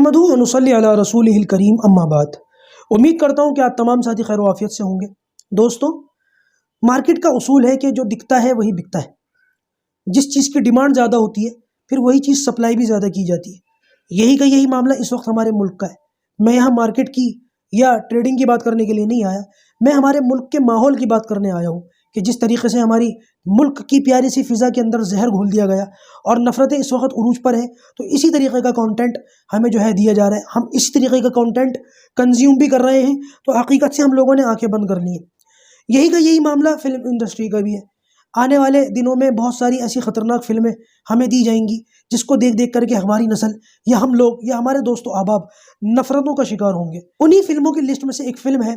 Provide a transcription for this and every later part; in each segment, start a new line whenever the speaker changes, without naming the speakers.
نحمدہ و نصلی علی رسولہ الکریم اما بعد۔ امید کرتا ہوں کہ آپ تمام ساتھی خیر و عافیت سے ہوں گے۔ دوستو، مارکیٹ کا اصول ہے کہ جو دکھتا ہے وہی بکتا ہے۔ جس چیز کی ڈیمانڈ زیادہ ہوتی ہے پھر وہی چیز سپلائی بھی زیادہ کی جاتی ہے۔ یہی معاملہ اس وقت ہمارے ملک کا ہے۔ میں یہاں مارکیٹ کی یا ٹریڈنگ کی بات کرنے کے لیے نہیں آیا، میں ہمارے ملک کے ماحول کی بات کرنے آیا ہوں کہ جس طریقے سے ہماری ملک کی پیاری سی فضا کے اندر زہر گھول دیا گیا اور نفرتیں اس وقت عروج پر ہیں، تو اسی طریقے کا کانٹینٹ ہمیں جو ہے دیا جا رہا ہے۔ ہم اسی طریقے کا کانٹینٹ کنزیوم بھی کر رہے ہیں، تو حقیقت سے ہم لوگوں نے آنکھیں بند کر لی ہیں۔ یہی معاملہ فلم انڈسٹری کا بھی ہے۔ آنے والے دنوں میں بہت ساری ایسی خطرناک فلمیں ہمیں دی جائیں گی جس کو دیکھ کر کے ہماری نسل یا ہم لوگ یا ہمارے دوست و احباب نفرتوں کا شکار ہوں گے۔ انہی فلموں کی لسٹ میں سے ایک فلم ہے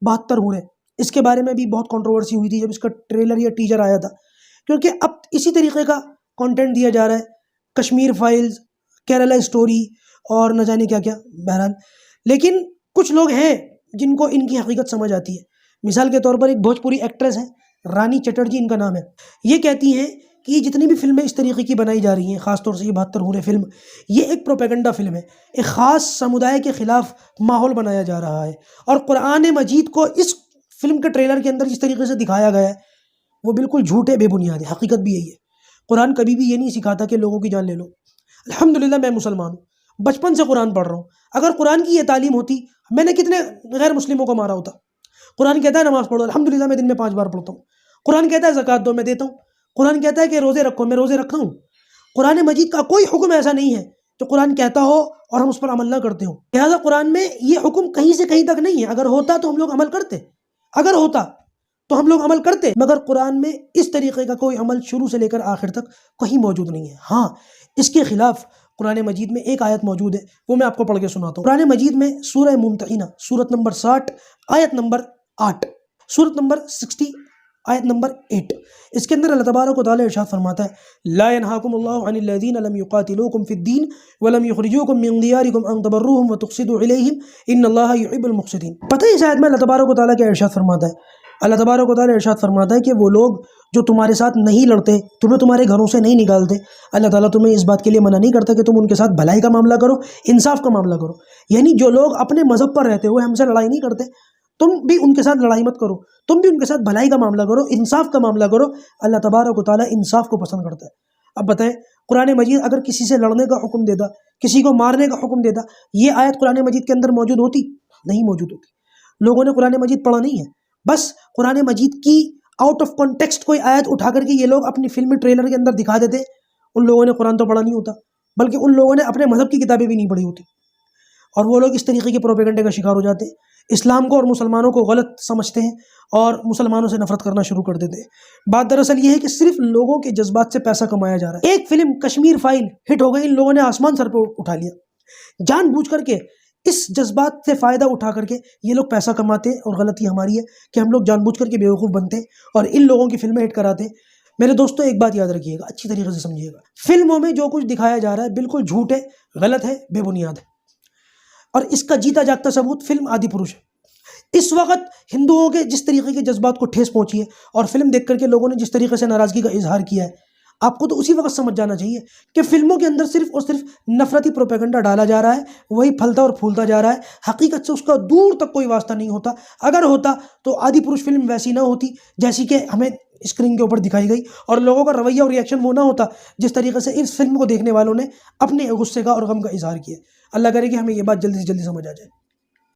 72 ہورے۔ اس کے بارے میں بھی بہت کنٹروورسی ہوئی تھی جب اس کا ٹریلر یا ٹیزر آیا تھا، کیونکہ اب اسی طریقے کا کانٹینٹ دیا جا رہا ہے، کشمیر فائلز، کیرلا اسٹوری اور نہ جانے کیا کیا۔ بہرحال لیکن کچھ لوگ ہیں جن کو ان کی حقیقت سمجھ آتی ہے۔ مثال کے طور پر ایک بھوجپوری ایکٹریس ہے، رانی چٹرجی ان کا نام ہے۔ یہ کہتی ہیں کہ یہ جتنی بھی فلمیں اس طریقے کی بنائی جا رہی ہیں، خاص طور سے یہ 72 ہورے فلم، یہ ایک پروپیگنڈا فلم ہے، ایک خاص سمودائے کے خلاف ماحول بنایا جا رہا ہے۔ اور قرآن مجید کو اس فلم کے ٹریلر کے اندر جس طریقے سے دکھایا گیا ہے وہ بالکل جھوٹ ہے، بے بنیاد ہے۔ حقیقت بھی یہی ہے۔ قرآن کبھی بھی یہ نہیں سکھاتا کہ لوگوں کی جان لے لو۔ الحمدللہ میں مسلمان ہوں، بچپن سے قرآن پڑھ رہا ہوں۔ اگر قرآن کی یہ تعلیم ہوتی، میں نے کتنے غیر مسلموں کو مارا ہوتا۔ قرآن کہتا ہے نماز پڑھو، الحمدللہ میں دن میں 5 بار پڑھتا ہوں۔ قرآن کہتا ہے زکوٰۃ دو، میں دیتا ہوں۔ قرآن کہتا ہے کہ روزے رکھو، میں روزے رکھتا ہوں۔ قرآن مجید کا کوئی حکم ایسا نہیں ہے جو قرآن کہتا ہو اور ہم اس پر عمل نہ کرتے ہوں۔ لہٰذا قرآن میں یہ حکم کہیں سے کہیں تک نہیں ہے۔ اگر ہوتا تو ہم لوگ عمل کرتے، مگر قرآن میں اس طریقے کا کوئی عمل شروع سے لے کر آخر تک کہیں موجود نہیں ہے۔ ہاں، اس کے خلاف قرآن مجید میں ایک آیت موجود ہے، وہ میں آپ کو پڑھ کے سناتا ہوں۔ قرآن مجید میں سورہ ممتحنہ، سورت نمبر 60 آیت نمبر 8، سورت نمبر 60 آیت نمبر 8، اس کے اندر اللہ تبارک و تعالیٰ ارشاد فرماتا ہے: لا ينهاكم الله عن الذين لم يقاتلوكم في الدين ولم يخرجوكم من دياركم ان تبروهم وتقسطوا اليهم ان الله يحب المقسطين۔ پتہ ہے اس آیت میں اللہ تبارک و تعالیٰ کیا ارشاد فرماتا ہے؟ اللہ تبارک و تعالیٰ ارشاد فرماتا ہے کہ وہ لوگ جو تمہارے ساتھ نہیں لڑتے، تمہیں تمہارے گھروں سے نہیں نکالتے، اللہ تعالیٰ تمہیں اس بات کے لیے منع نہیں کرتا کہ تم ان کے ساتھ بھلائی کا معاملہ کرو، انصاف کا معاملہ کرو۔ یعنی جو لوگ اپنے مذہب پر رہتے ہوئے ہم سے لڑائی نہیں کرتے، تم بھی ان کے ساتھ لڑائی مت کرو، تم بھی ان کے ساتھ بھلائی کا معاملہ کرو، انصاف کا معاملہ کرو۔ اللہ تبارک و تعالیٰ انصاف کو پسند کرتا ہے۔ اب بتائیں، قرآن مجید اگر کسی سے لڑنے کا حکم دیتا، کسی کو مارنے کا حکم دیتا، یہ آیت قرآن مجید کے اندر موجود ہوتی؟ نہیں موجود ہوتی۔ لوگوں نے قرآن مجید پڑھا نہیں ہے، بس قرآن مجید کی آؤٹ آف کانٹیکسٹ کوئی آیت اٹھا کر کے یہ لوگ اپنی فلمی ٹریلر کے اندر دکھا دیتے۔ ان لوگوں نے قرآن تو پڑھا نہیں ہوتا، بلکہ ان لوگوں نے اپنے مذہب کی کتابیں بھی نہیں پڑھی ہوتی، اور وہ لوگ اس طریقے کے پروپیگنڈے کا شکار ہو جاتے ہیں، اسلام کو اور مسلمانوں کو غلط سمجھتے ہیں اور مسلمانوں سے نفرت کرنا شروع کر دیتے ہیں۔ بات دراصل یہ ہے کہ صرف لوگوں کے جذبات سے پیسہ کمایا جا رہا ہے۔ ایک فلم کشمیر فائل ہٹ ہو گئی، ان لوگوں نے آسمان سر پہ اٹھا لیا۔ جان بوجھ کر کے اس جذبات سے فائدہ اٹھا کر کے یہ لوگ پیسہ کماتے ہیں، اور غلطی ہماری ہے کہ ہم لوگ جان بوجھ کر کے بیوقوف بنتے ہیں اور ان لوگوں کی فلمیں ہٹ کراتے ہیں۔ میرے دوستو، ایک بات یاد رکھیے گا، اچھی طریقے سے سمجھیے گا، فلموں میں جو کچھ دکھایا جا رہا ہے بالکل جھوٹ ہے، غلط ہے، بے بنیاد ہے، اور اس کا جیتا جاگتا ثبوت فلم آدی پروش ہے۔ اس وقت ہندوؤں کے جس طریقے کے جذبات کو ٹھیس پہنچی ہے اور فلم دیکھ کر کے لوگوں نے جس طریقے سے ناراضگی کا اظہار کیا ہے، آپ کو تو اسی وقت سمجھ جانا چاہیے کہ فلموں کے اندر صرف اور صرف نفرتی پروپیگنڈا ڈالا جا رہا ہے، وہی پھلتا اور پھولتا جا رہا ہے۔ حقیقت سے اس کا دور تک کوئی واسطہ نہیں ہوتا۔ اگر ہوتا تو آدی پروش فلم ویسی نہ ہوتی جیسی کہ ہمیں اسکرین کے اوپر دکھائی گئی، اور لوگوں کا رویہ اور ریئیکشن وہ نہ ہوتا جس طریقے سے اس فلم کو دیکھنے والوں نے اپنے غصے کا اور غم کا اظہار کیا۔ اللہ کرے کہ ہمیں یہ بات جلدی سے جلدی سمجھ آ جائے۔